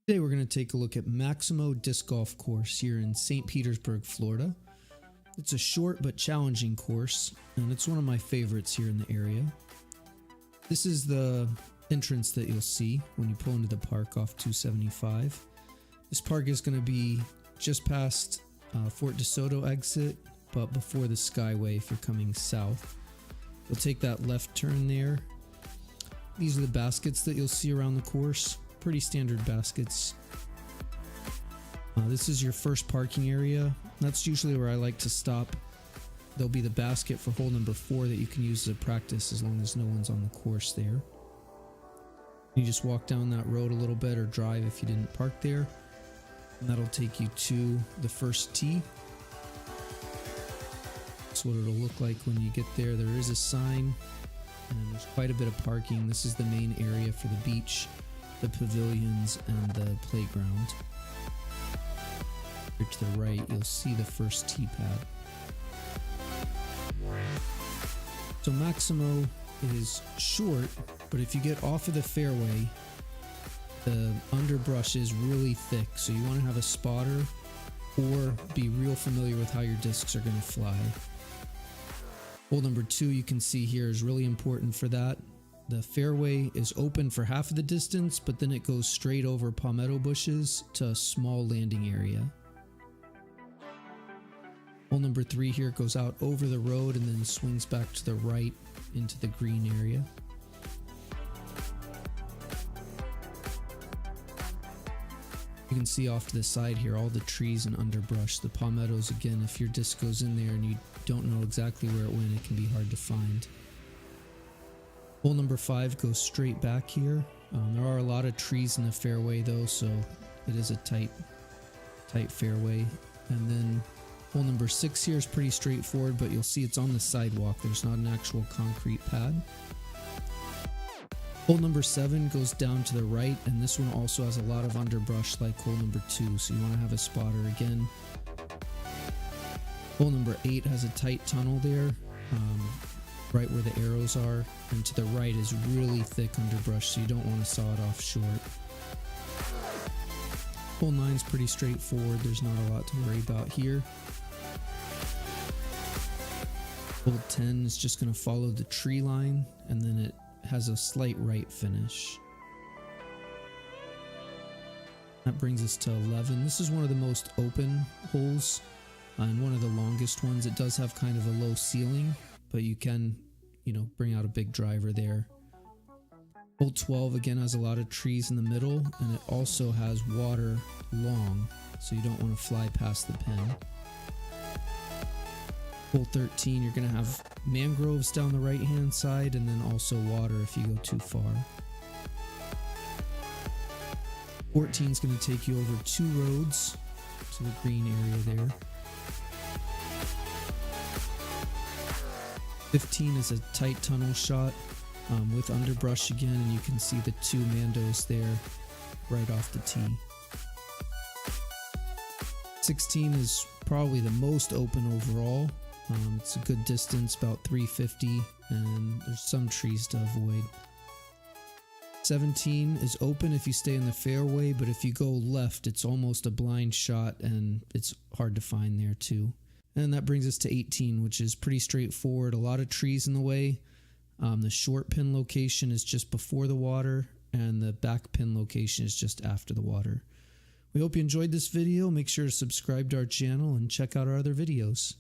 Today we're going to take a look at Maximo Disc Golf Course here in St. Petersburg, Florida. It's a short but challenging course, and it's one of my favorites here in the area. This is the entrance that you'll see when you pull into the park off 275. This park is going to be just past Fort DeSoto exit, but before the Skyway if you're coming south. You'll take that left turn there. These are the baskets that you'll see around the course. Pretty standard baskets. This is your first parking area. That's usually where I like to stop. There'll be the basket for hole number 4 that you can use as a practice as long as no one's on the course there. You just walk down that road a little bit or drive if you didn't park there, and that'll take you to the first tee. That's what it'll look like when you get there. There is a sign and there's quite a bit of parking. This is the main area for the beach, the pavilions, and the playground. Here to the right, you'll see the first tee pad. So Maximo is short, but if you get off of the fairway, the underbrush is really thick, so you want to have a spotter or be real familiar with how your discs are going to fly. Hole number 2 you can see here is really important for that. The fairway is open for half of the distance, but then it goes straight over palmetto bushes to a small landing area. Hole number 3 here goes out over the road and then swings back to the right into the green area. You can see off to the side here all the trees and underbrush. The palmettos, again, if your disc goes in there and you don't know exactly where it went, it can be hard to find. Hole number 5 goes straight back here. There are a lot of trees in the fairway though, so it is a tight fairway. And then hole number 6 here is pretty straightforward, but you'll see it's on the sidewalk. There's not an actual concrete pad. Hole number 7 goes down to the right, and this one also has a lot of underbrush like hole number 2, so you want to have a spotter again. Hole number 8 has a tight tunnel there, right where the arrows are, and to the right is really thick underbrush, so you don't want to saw it off short. Hole 9 is pretty straightforward. There's not a lot to worry about here. Hole 10 is just going to follow the tree line, and then it has a slight right finish. That brings us to 11. This is one of the most open holes and one of the longest ones. It does have kind of a low ceiling, but you can, bring out a big driver there. Hole 12 again has a lot of trees in the middle, and it also has water long, so you don't want to fly past the pin. Hole 13, you're going to have mangroves down the right hand side, and then also water if you go too far. 14 is going to take you over 2 roads to the green area there. 15 is a tight tunnel shot with underbrush again, and you can see the 2 mandos there right off the tee. 16 is probably the most open overall. It's a good distance, about 350, and there's some trees to avoid. 17 is open if you stay in the fairway, but if you go left, it's almost a blind shot, and it's hard to find there too. And that brings us to 18, which is pretty straightforward. A lot of trees in the way. The short pin location is just before the water, and the back pin location is just after the water. We hope you enjoyed this video. Make sure to subscribe to our channel and check out our other videos.